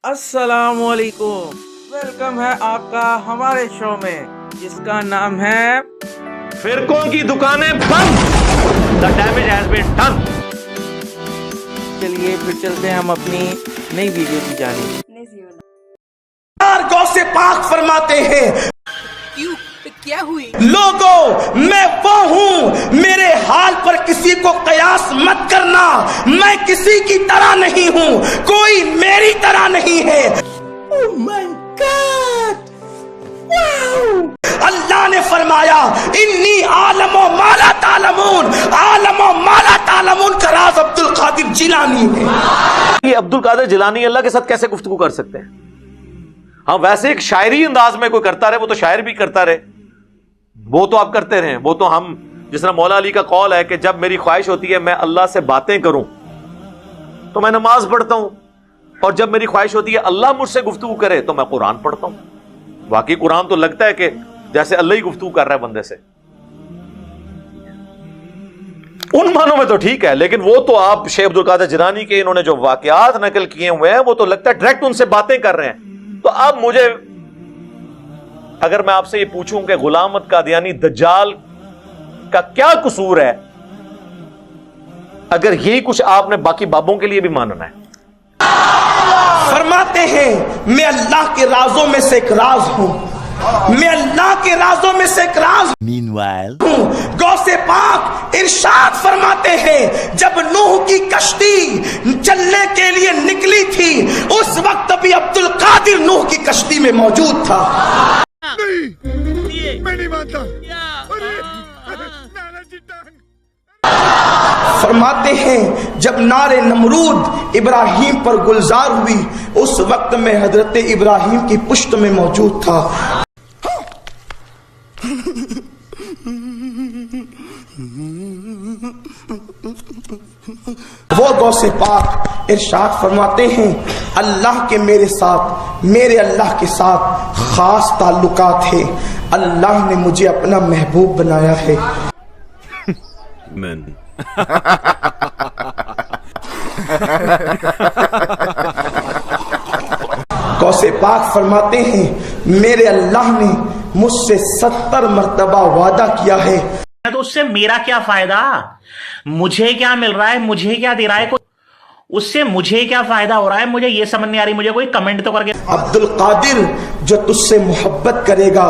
अस्सलाम वालेकुम, वेलकम है आपका हमारे शो में जिसका नाम है फिरकों की दुकानें बंद। The damage has been done। चलिए फिर चलते हैं हम अपनी नई वीडियो की जानिब। गौसे पाक फरमाते हैं, क्यों क्या हुई? लोगों मैं वो हूँ, मेरे हाल पर किसी को कयास मत करना। मैं किसी की तरह नहीं हूँ, कोई मेरी तरह नहीं है। Oh my God! Wow! अल्लाह ने फरमाया इन्नी आलमो माला तालमून, आलमो माला तालमून का राज अब्दुल कादिर जिलानी है। ये अब्दुल कादिर जिलानी अल्लाह के साथ कैसे गुफ्तगू कर सकते हैं? हाँ, वैसे एक शायरी अंदाज में कोई करता रहे, वो तो शायर भी करता रहे, वो तो आप करते रहे। वो तो हम, जिस तरह मौला अली का कौल है कि जब मेरी ख्वाहिश होती है मैं अल्लाह से बातें करूं तो मैं नमाज पढ़ता हूं, और जब मेरी ख्वाहिश होती है अल्लाह मुझसे गुफ्तगू करे तो मैं कुरान पढ़ता हूं। वाकई कुरान तो लगता है कि जैसे अल्लाह ही गुफ्तगू कर रहा है बंदे से। उन मानों में तो ठीक है, लेकिन वो तो आप शेख अब्दुल कादिर जिलानी के इन्होंने जो वाकयात नकल किए हुए हैं वो तो लगता है डायरेक्ट उनसे बातें कर रहे हैं। तो अब मुझे, अगर मैं आपसे ये पूछूं कि गुलाम अहमद कादियानी दज्जाल का क्या कसूर है, अगर यही कुछ आपने बाकी बाबों के लिए भी मानना है। फरमाते हैं मैं अल्लाह के राजों में से एक राज हूं, मैं अल्लाह के राजों में से एक राज हूं। गौसे पाक इरशाद फरमाते हैं जब नूह की कश्ती चलने के लिए निकली थी उस वक्त भी अब्दुल कादिर नूह की कश्ती में मौजूद था। नहीं, मैं नहीं मानता। फरमाते हैं जब नारे नमरूद इब्राहिम पर गुलजार हुई उस वक्त में हजरत इब्राहिम की पुश्त में मौजूद था। वो गौसे पाक इरशाद फरमाते हैं अल्लाह के मेरे साथ, मेरे अल्लाह के साथ खास ताल्लुकात है। अल्लाह ने मुझे अपना महबूब बनाया है। गौसे पाक फरमाते हैं मेरे अल्लाह ने मुझसे 70 मर्तबा वादा किया है। तो उससे मेरा क्या फायदा? मुझे क्या मिल रहा है, मुझे क्या दे रहा है, उससे मुझे क्या फायदा हो रहा है? मुझे ये समझ नहीं आ रही। मुझे कोई कमेंट तो करके। अब्दुल कादिर जो तुझसे मोहब्बत करेगा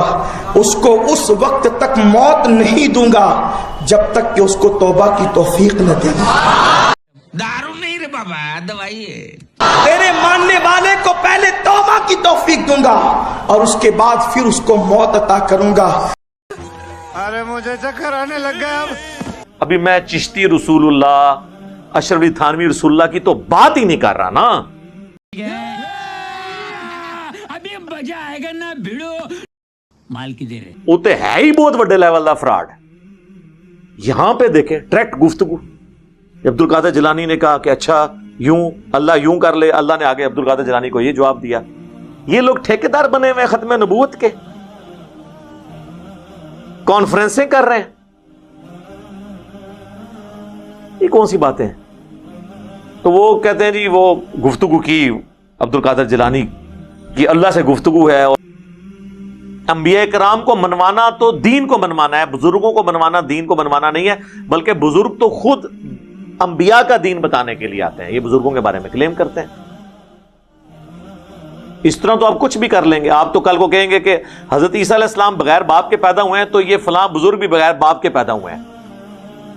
उसको उस वक्त तक मौत नहीं दूंगा जब तक कि उसको तौबा की तौफीक न दूंगा। दारू नहीं रे बाबा, दवाई है। तेरे मानने वाले को पहले तौबा की तौफीक दूंगा और उसके बाद फिर उसको मौत अता करूंगा। अरे मुझे चक्कर आने लग गया। अभी मैं चिश्ती रसूलुल्लाह, अशरफ अली थानवी रसूलुल्लाह की तो बात ही नहीं कर रहा ना। अभी मजा आएगा ना भिड़ो माल की दे रहे। वो तो है ही बहुत बड़े लेवल का फ्रॉड। यहां पे देखे डायरेक्ट गुफ्तगू। अब्दुल कादिर जिलानी ने कहा कि अच्छा यूं अल्लाह यूं कर ले, अल्लाह ने आगे अब्दुल कादिर जिलानी को ये जवाब दिया। ये लोग ठेकेदार बने हुए खत्म नबूवत के, कॉन्फ्रेंसें कर रहे हैं। ये कौन सी बातें हैं? तो वो कहते हैं जी वो गुफ्तगू की अब्दुल कादिर जिलानी की अल्लाह से गुफ्तगू है। और अंबिया कराम को मनवाना तो दीन को मनवाना है, बुजुर्गों को मनवाना दीन को मनवाना नहीं है। बल्कि बुजुर्ग तो खुद अंबिया का दीन बताने के लिए आते हैं, ये बुजुर्गों के बारे में क्लेम करते हैं। इस तरह तो आप कुछ भी कर लेंगे। आप तो कल को कहेंगे कि हजरत ईसा अलैहिस्सलाम बगैर बाप के पैदा हुए हैं, तो ये फलां बुजुर्ग भी बगैर बाप के पैदा हुए हैं।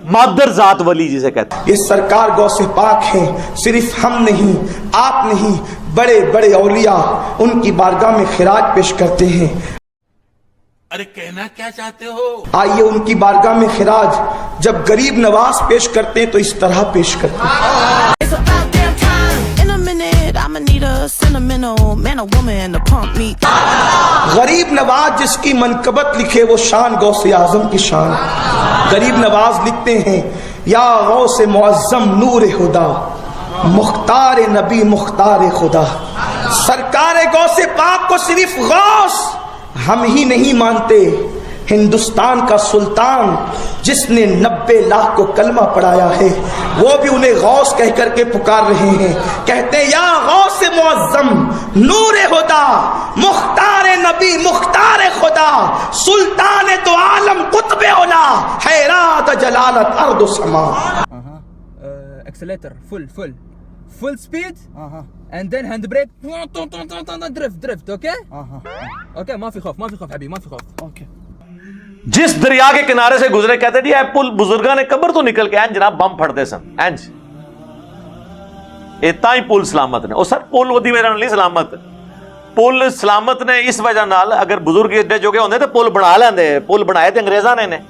मादर जात वली जिसे कहते हैं। ये सरकार गौसे पाक हैं, सिर्फ हम नहीं, आप नहीं, बड़े बड़े औलिया उनकी बारगाह में खिराज पेश करते हैं। अरे कहना क्या चाहते हो? आइए उनकी बारगाह में खिराज जब गरीब नवाज पेश करते हैं तो इस तरह पेश करते हैं। गरीब नवाज जिसकी मनकबत लिखे वो शान गौसे आजम की शान। गरीब नवाज लिखते हैं या गौसे मुअज्जम नूर खुदा, मुख्तार नबी मुख्तार खुदा। सरकार गौसे पाक को सिर्फ गौस हम ही नहीं मानते, हिंदुस्तान का सुल्तान जिसने 90 लाख को कलमा पढ़ाया है, वो भी उन्हें गौस कह करके पुकार रहे हैं। कहते हैं या गौस मुअज्जम नूर हुदा मुख्तार नबी मुख्तार खुदा सुल्तान तो आलम कुतुब उला हैरात जलालत अर्द समा। accelerator full speed and then handbrake drift okay okay ما في خوف حبيبي ما في خوف okay जिस दरिया के किनारे से गुजरे कहते जी पुल बुजुर्गा ने कबर तो निकल के एंज जनाब बम फटते सन एंज इतना ही पुल सलामत ने। और सर पुल वधी मेरा नहीं सलामत, पुल सलामत ने इस वजह नाल अगर बुजुर्ग एडे जोगे होंदे तो पुल बना लेंदे। पुल बनाए तो अंग्रेजा ने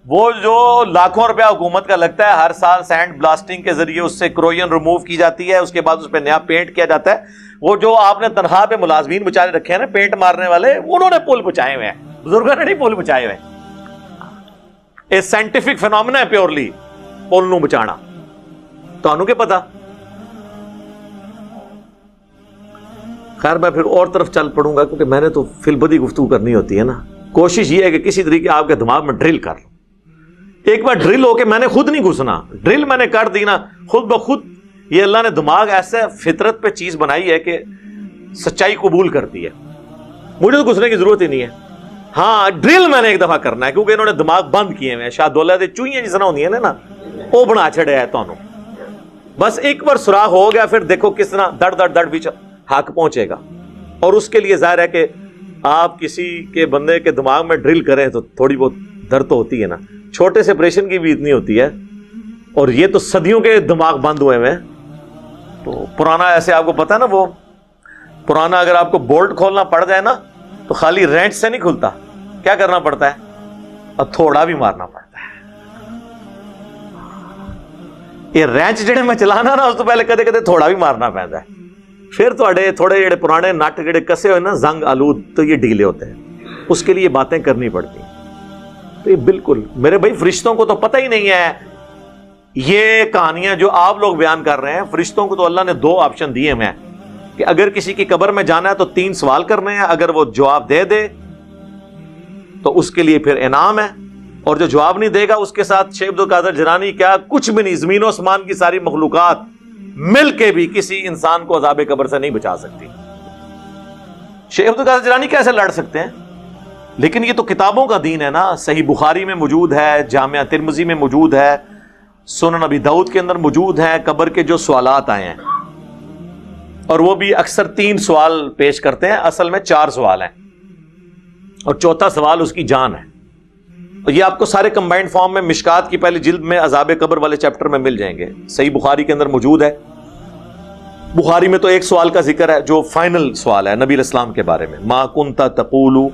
वो जो लाखों रुपया हुकूमत का लगता है हर साल सैंड ब्लास्टिंग के जरिए उससे क्रोयन रिमूव की जाती है, उसके बाद उस पर नया पेंट किया जाता है। वो जो आपने तनख्वाह पे मुलाजमीन बेचारे रखे हैं ना पेंट मारने वाले, उन्होंने पुल बचाए हुए हैं, बुजुर्गों ने नहीं पुल बचाए हुए। ये साइंटिफिक फिनोमेना है प्योरली पुल नूं बचाना। तो क्या पता। खैर मैं फिर और तरफ चल पड़ूंगा क्योंकि मैंने तो फिलबदी गुफ्तगू करनी होती है ना। कोशिश ये है कि किसी तरीके आपके दिमाग में ड्रिल कर लो। एक बार ड्रिल होके मैंने खुद नहीं घुसना, ड्रिल मैंने कर दी ना खुद ब खुद। ये अल्लाह ने दिमाग ऐसे फितरत पे चीज बनाई है कि सच्चाई कबूल करती है, मुझे तो घुसने की जरूरत ही नहीं है। हाँ ड्रिल मैंने एक दफा करना है क्योंकि इन्होंने दिमाग बंद किए हुए हैं। शाहदौला दे चूहियां जिस तरह होंगी है ना वो बना छड़े है तो बस एक बार सुराख हो गया फिर देखो किस तरह दड़ दड़ दड़ भी हक पहुंचेगा। और उसके लिए जाहिर है कि आप किसी के बंदे के दिमाग में ड्रिल करें तो थोड़ी बहुत दर्द तो होती है ना। छोटे से ऑपरेशन की भी इतनी होती है और ये तो सदियों के दिमाग बंद हुए हैं। तो पुराना ऐसे आपको पता है ना, वो पुराना अगर आपको बोल्ट खोलना पड़ जाए ना तो खाली रेंच से नहीं खुलता, क्या करना पड़ता है, हथौड़ा भी मारना पड़ता है। ये रेंच जेड़े में चलाना ना उस तो पहले कदे कदे थोड़ा भी मारना पैदा है। फिर थोड़े जेड़े पुराने नट जेड़े कसे हुए ना जंग आलूद तो ये ढीले होते हैं, उसके लिए बातें करनी पड़ती। तो ये बिल्कुल मेरे भाई फरिश्तों को तो पता ही नहीं है। ये कहानियां जो आप लोग बयान कर रहे हैं, फरिश्तों को तो अल्लाह ने 2 ऑप्शन दिए हैं कि अगर किसी की कब्र में जाना है तो 3 सवाल करने हैं, अगर वो जवाब दे दे तो उसके लिए फिर इनाम है, और जो जवाब नहीं देगा उसके साथ शेख अब्दुल कादिर जिलानी क्या कुछ भी नहीं, जमीन और आसमान की सारी मखलूकात मिल के भी किसी इंसान को अज़ाब कब्र से नहीं बचा सकती। शेख अब्दुल कादिर जिलानी कैसे लड़ सकते हैं? लेकिन ये तो किताबों का दीन है ना। सही बुखारी में मौजूद है, जामिया तिरमिज़ी में मौजूद है, सुनन अबी दाऊद के अंदर मौजूद है कब्र के जो सवालात आए हैं, और वो भी अक्सर 3 सवाल पेश करते हैं, असल में 4 सवाल हैं और चौथा सवाल उसकी जान है। और ये आपको सारे कंबाइंड फॉर्म में मिशकात की पहली जिल्द में अज़ाब कब्र वाले चैप्टर में मिल जाएंगे। सही बुखारी के अंदर मौजूद है। बुखारी में तो एक सवाल का जिक्र है जो फाइनल सवाल है नबी अलैहिस्सलाम के बारे में, मा कुंता तक़ूलु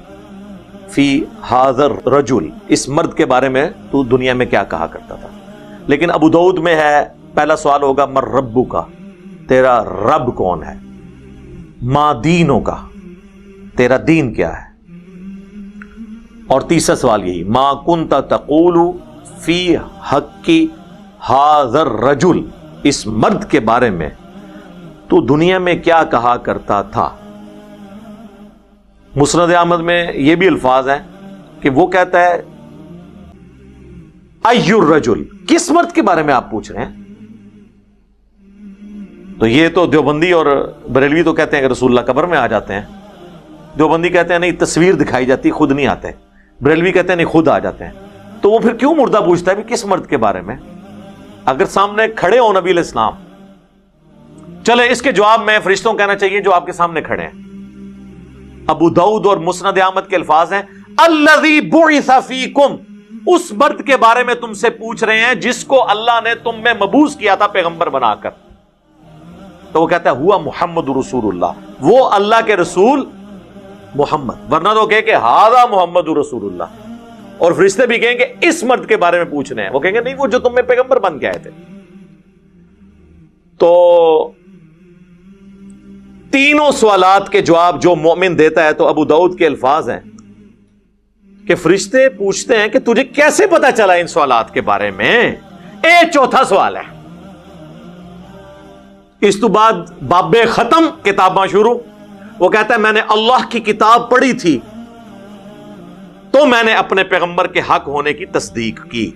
फी हाज़र रजुल, इस मर्द के बारे में तू दुनिया में क्या कहा करता था। लेकिन अबू दाऊद में है, पहला सवाल होगा मर रब्बु का, तेरा रब कौन है। मा दीनों का, तेरा दीन क्या है। और तीसरा सवाल यही, मा कुंता तक़ूलु फी हक्की हाज़र रजुल, इस मर्द के बारे में तू दुनिया में क्या कहा करता था। मुस्नद अहमद में यह भी अल्फाज हैं कि वो कहता है अय्युर रजुल, किस मर्द के बारे में आप पूछ रहे हैं। तो ये तो देवबंदी और बरेलवी तो कहते हैं कि रसूलुल्लाह कब्र में आ जाते हैं, देवबंदी कहते हैं नहीं तस्वीर दिखाई जाती खुद नहीं आते, बरेलवी कहते हैं नहीं खुद आ जाते हैं। तो वो फिर क्यों मुर्दा पूछता है भी किस मर्द के बारे में, अगर सामने खड़े हो नबी अलैहिस्सलाम। चले इसके जवाब में फरिश्तों कहना चाहिए जो आपके सामने खड़े हैं। अबू दाऊद और मुस्नद अहमद के अल्फाज हैं अल्लज़ी बुइसा फीकुम, उस मर्द के बारे में तुमसे पूछ रहे हैं जिसको अल्लाह ने तुम में मबूस किया था पैगंबर बनाकर। तो वो कहता है हुआ मुहम्मद रसूलुल्लाह, वो अल्लाह के रसूल मोहम्मद, वरना तो कहे कि हादा मोहम्मद रसूलुल्लाह। और फरिश्ते भी कहेंगे इस मर्द के बारे में पूछ रहे हैं, वो कहेंगे नहीं वो जो तुम में पैगंबर बन के आए थे। तो तीनों सवालात के जवाब जो मोमिन देता है, तो अबू दाऊद के अल्फाज हैं कि फरिश्ते पूछते हैं कि तुझे कैसे पता चला इन सवालात के बारे में। एक चौथा सवाल है। इस तो बाद बाबे खत्म किताबां शुरू। वो कहता है मैंने अल्लाह की किताब पढ़ी थी تو میں نے اپنے پیغمبر کے حق ہونے کی تصدیق کی.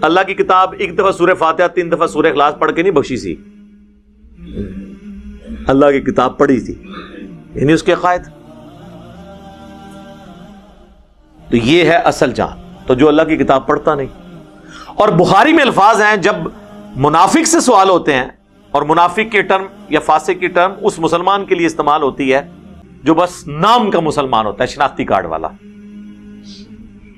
اللہ کی کتاب ایک دفعہ سورہ فاتحہ 3 دفعہ سورہ اخلاص پڑھ کے نہیں بخشی سی, اللہ کی کتاب پڑھی تھی, یعنی اس کے عقائد. تو یہ ہے اصل جان. تو جو اللہ کی کتاب پڑھتا نہیں. اور بخاری میں الفاظ ہیں جب منافق سے سوال ہوتے ہیں, اور منافق کی ٹرم یا فاسق کی ٹرم اس مسلمان کے لیے استعمال ہوتی ہے جو بس نام کا مسلمان ہوتا ہے, شناختی کارڈ والا.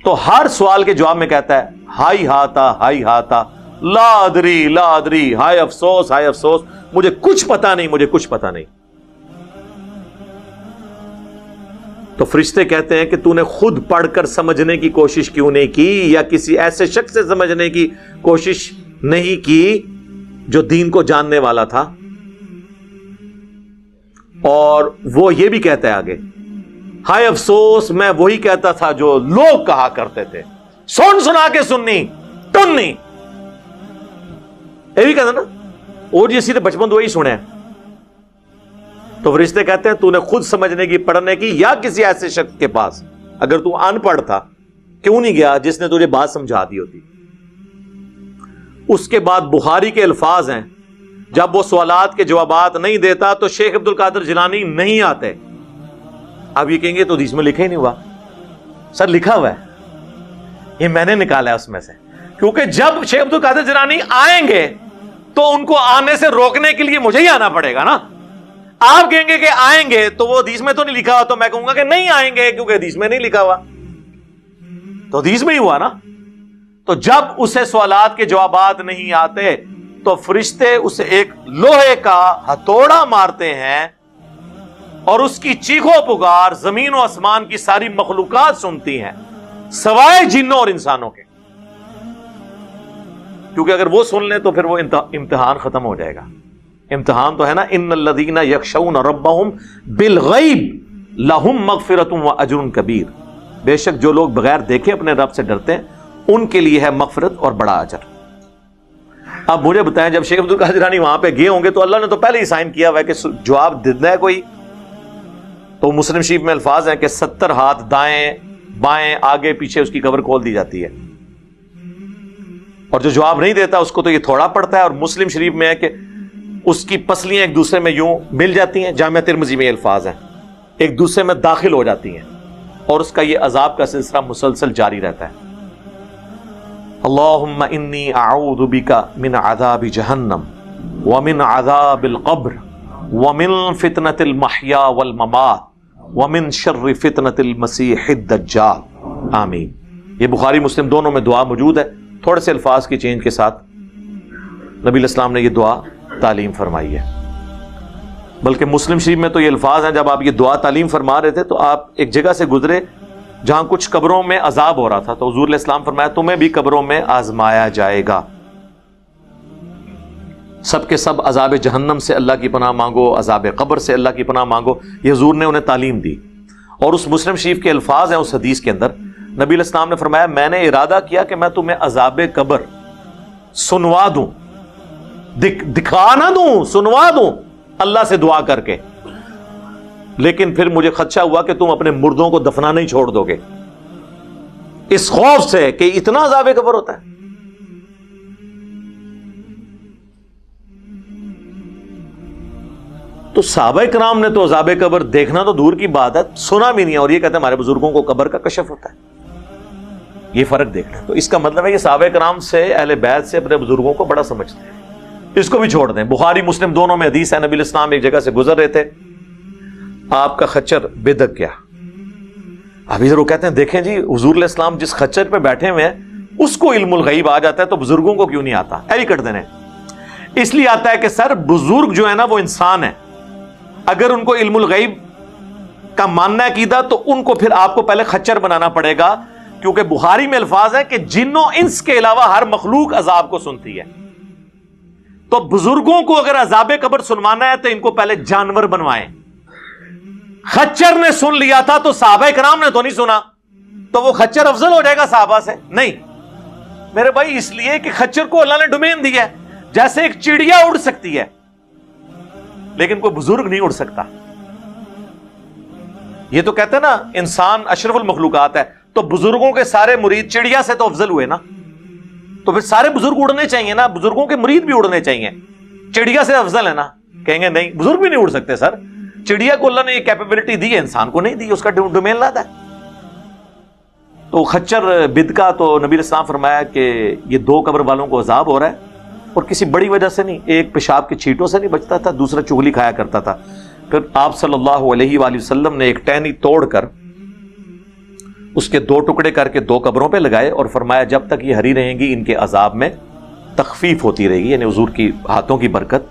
تو ہر سوال کے جواب میں کہتا ہے ہائی ہاتا لا ادری, ہائے افسوس, مجھے کچھ پتا نہیں. تو فرشتے کہتے ہیں کہ تو نے خود پڑھ کر سمجھنے کی کوشش کیوں نہیں کی, یا کسی ایسے شخص سے سمجھنے کی کوشش نہیں کی جو دین کو جاننے والا تھا. اور وہ یہ بھی کہتا ہے آگے, ہائے افسوس, میں وہی کہتا تھا جو لوگ کہا کرتے تھے, سنا کے سننی ٹننی. یہ بھی کہتا نا, اور جیسی تو بچپن تو وہی سنے. تو فرشتے کہتے ہیں تو نے خود سمجھنے کی, پڑھنے کی, یا کسی ایسے شخص کے پاس, اگر تو ان پڑھ تھا کیوں نہیں گیا جس نے تجھے بات سمجھا دی ہوتی. اس کے بعد بخاری کے الفاظ ہیں, جب وہ سوالات کے جوابات نہیں دیتا تو شیخ عبد القادر جیلانی نہیں آتے. آپ یہ کہیں گے تو حدیث میں لکھا ہی نہیں ہوا. سر لکھا ہوا ہے, یہ میں نے نکالا ہے اس میں سے, کیونکہ جب شیخ عبد القادر جیلانی آئیں گے تو ان کو آنے سے روکنے کے لیے مجھے ہی آنا پڑے گا نا. آپ کہیں گے کہ آئیں گے تو وہ حدیث میں تو نہیں لکھا ہوا, تو میں کہوں گا کہ نہیں آئیں گے کیونکہ حدیث میں نہیں لکھا ہوا. تو حدیث میں ہی ہوا نا. تو جب اسے سوالات کے جوابات نہیں آتے تو فرشتے اسے ایک لوہے کا ہتھوڑا مارتے ہیں, اور اس کی چیخو پکار زمین و آسمان کی ساری مخلوقات سنتی ہیں سوائے جنوں اور انسانوں کے. کیونکہ اگر وہ سن لیں تو پھر وہ امتحان ختم ہو جائے گا. امتحان تو ہے نا, ان الذین یخشون ربہم بالغیب لہم مغفرۃ واجر کبیر. بے شک جو لوگ بغیر دیکھے اپنے رب سے ڈرتے ہیں ان کے لیے ہے مغفرت اور بڑا اجر. اب مجھے بتائیں, جب شیخ عبد القادر جیلانی وہاں پہ گئے ہوں گے تو اللہ نے تو پہلے ہی سائن کیا ہوا ہے کہ جواب دینا ہے کوئی. تو مسلم شریف میں الفاظ ہیں کہ 70 ہاتھ دائیں بائیں آگے پیچھے اس کی قبر کھول دی جاتی ہے, اور جو جواب نہیں دیتا اس کو تو یہ تھوڑا پڑتا ہے. اور مسلم شریف میں ہے کہ اس کی پسلیاں ایک دوسرے میں یوں مل جاتی ہیں, جامعہ ترمذی میں الفاظ ہیں, ایک دوسرے میں داخل ہو جاتی ہیں, اور اس کا یہ عذاب کا سلسلہ مسلسل جاری رہتا ہے. اللہم انی اعوذ بک من عذاب جہنم ومن عذاب القبر ومن فتنة المحیا والممات ومن شر فتنة المسیح الدجال, آمین. یہ بخاری مسلم دونوں میں دعا موجود ہے, تھوڑے سے الفاظ کی چینج کے ساتھ نبی الاسلام نے یہ دعا تعلیم فرمائی ہے. بلکہ مسلم شریف میں تو یہ الفاظ ہیں, جب آپ یہ دعا تعلیم فرما رہے تھے تو آپ ایک جگہ سے گزرے جہاں کچھ قبروں میں عذاب ہو رہا تھا, تو حضور علیہ السلام فرمایا تمہیں بھی قبروں میں آزمایا جائے گا, سب کے سب عذاب جہنم سے اللہ کی پناہ مانگو, عذاب قبر سے اللہ کی پناہ مانگو. یہ حضور نے انہیں تعلیم دی. اور اس مسلم شریف کے الفاظ ہیں اس حدیث کے اندر, نبی علیہ السلام نے فرمایا میں نے ارادہ کیا کہ میں تمہیں عذاب قبر سنوا دوں, دکھا نہ دوں, سنوا دوں اللہ سے دعا کر کے, لیکن پھر مجھے خدشہ ہوا کہ تم اپنے مردوں کو دفنانا ہی چھوڑ دو گے, اس خوف سے کہ اتنا عذاب قبر ہوتا ہے. تو صحابہ کرام نے تو عذاب قبر دیکھنا تو دور کی بات ہے, سنا بھی نہیں, اور یہ کہتے ہیں ہمارے بزرگوں کو قبر کا کشف ہوتا ہے. یہ فرق دیکھنا, تو اس کا مطلب ہے کہ صحابہ کرام سے, اہل بیت سے اپنے بزرگوں کو بڑا سمجھتے ہیں. اس کو بھی چھوڑ دیں. بخاری مسلم دونوں میں حدیث ہے, نبی علیہ السلام ایک جگہ سے گزر رہے تھے, آپ کا خچر بے-دگ گیا. اب ادھر وہ کہتے ہیں دیکھیں جی حضور علیہ السلام جس خچر پہ بیٹھے ہوئے ہیں اس کو علم الغیب آ جاتا ہے, تو بزرگوں کو کیوں نہیں آتا؟ ایلی کٹ دینے. اس لیے آتا ہے کہ سر بزرگ جو ہے نا وہ انسان ہے, اگر ان کو علم الغیب کا ماننا ہے عقیدہ تو ان کو پھر آپ کو پہلے خچر بنانا پڑے گا, کیونکہ بخاری میں الفاظ ہے کہ جنوں انس کے علاوہ ہر مخلوق عذاب کو سنتی ہے. تو بزرگوں کو اگر عذاب قبر سنوانا ہے تو ان کو پہلے جانور بنوائیں. خچر نے سن لیا تھا تو صحابہ کرام نے تو نہیں سنا, تو وہ خچر افضل ہو جائے گا صحابہ سے؟ نہیں میرے بھائی, اس لیے کہ خچر کو اللہ نے ڈومین دیا ہے. جیسے ایک چڑیا اڑ سکتی ہے لیکن کوئی بزرگ نہیں اڑ سکتا. یہ تو کہتے ہیں نا انسان اشرف المخلوقات ہے، تو بزرگوں کے سارے مرید چڑیا سے تو افضل ہوئے نا، تو پھر سارے بزرگ اڑنے چاہیے نا، بزرگوں کے مرید بھی اڑنے چاہیے، چڑیا سے افضل ہے نا؟ کہیں گے نہیں بزرگ بھی نہیں اڑ سکتے سر، چڑیا کو اللہ نے یہ کیپیبلٹی دی ہے، انسان کو نہیں دی، اس کا ڈومین لاتا ہے۔ تو خچر بدکا تو نبی علیہ السلام فرمایا کہ یہ 2 قبر والوں کو عذاب ہو رہا ہے، اور کسی بڑی وجہ سے نہیں، ایک پیشاب کی چھینٹوں سے نہیں بچتا تھا، دوسرا چغلی کھایا کرتا تھا۔ پھر آپ صلی اللہ علیہ وآلہ وسلم نے ایک ٹہنی توڑ کر اس کے 2 ٹکڑے کر کے 2 قبروں پہ لگائے، اور فرمایا جب تک یہ ہری رہیں گی ان کے عذاب میں تخفیف ہوتی رہے گی، یعنی حضور کی ہاتھوں کی برکت،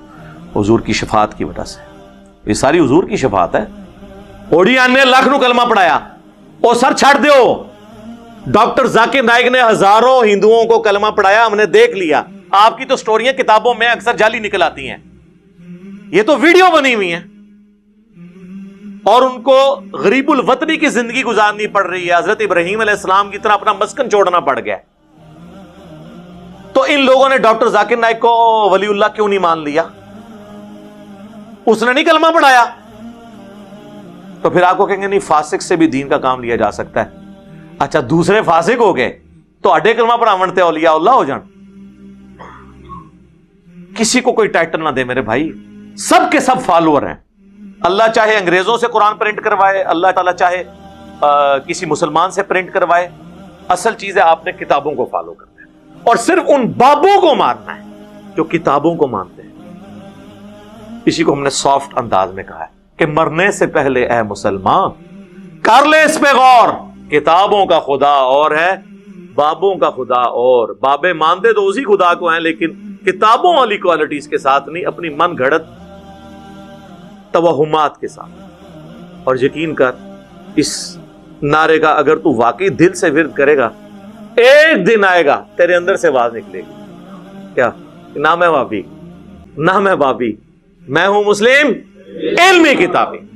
حضور کی شفاعت کی وجہ سے، یہ ساری حضور کی شفاعت ہے۔ اوڑیان نے لاکھ نو کلمہ پڑھایا، او سر چھاڑ دیو، ڈاکٹر ذاکر نائک نے ہزاروں ہندوؤں کو کلمہ پڑھایا، ہم نے دیکھ لیا، آپ کی تو سٹوریاں کتابوں میں اکثر جعلی نکل آتی ہیں، یہ تو ویڈیو بنی ہوئی ہیں، اور ان کو غریب الوطنی کی زندگی گزارنی پڑ رہی ہے، حضرت ابراہیم علیہ السلام کی طرح اپنا مسکن چھوڑنا پڑ گیا۔ تو ان لوگوں نے ڈاکٹر ذاکر نائک کو ولی اللہ کیوں نہیں مان لیا؟ اس نے نہیں کلمہ پڑھایا؟ تو پھر آپ کو کہیں گے نہیں فاسق سے بھی دین کا کام لیا جا سکتا ہے۔ اچھا دوسرے فاسق ہو گئے تو اڈے کلمہ پڑھاونتے اولیاء اللہ ہو جان؟ کسی کو کوئی ٹائٹل نہ دے میرے بھائی، سب کے سب فالوور ہیں۔ اللہ چاہے انگریزوں سے قرآن پرنٹ کروائے، اللہ تعالیٰ چاہے کسی مسلمان سے پرنٹ کروائے، اصل چیز ہے آپ نے کتابوں کو فالو کرنا ہے، اور صرف ان بابوں کو ماننا ہے جو کتابوں کو مانتے ہیں۔ اسی کو ہم نے سافٹ انداز میں کہا ہے کہ مرنے سے پہلے اے مسلمان کر لے اس پہ غور، کتابوں کا خدا اور ہے، بابوں کا خدا اور، بابے مانتے تو اسی خدا کو ہیں لیکن کتابوں والی کوالٹیز کے ساتھ نہیں، اپنی من گھڑت توہمات کے ساتھ۔ اور یقین کر اس نعرے کا اگر تو واقعی دل سے ورد کرے گا، ایک دن آئے گا تیرے اندر سے آواز نکلے گی، کیا؟ نہ میں وابی، نہ میں بابی، میں ہوں مسلم علمی کتابی۔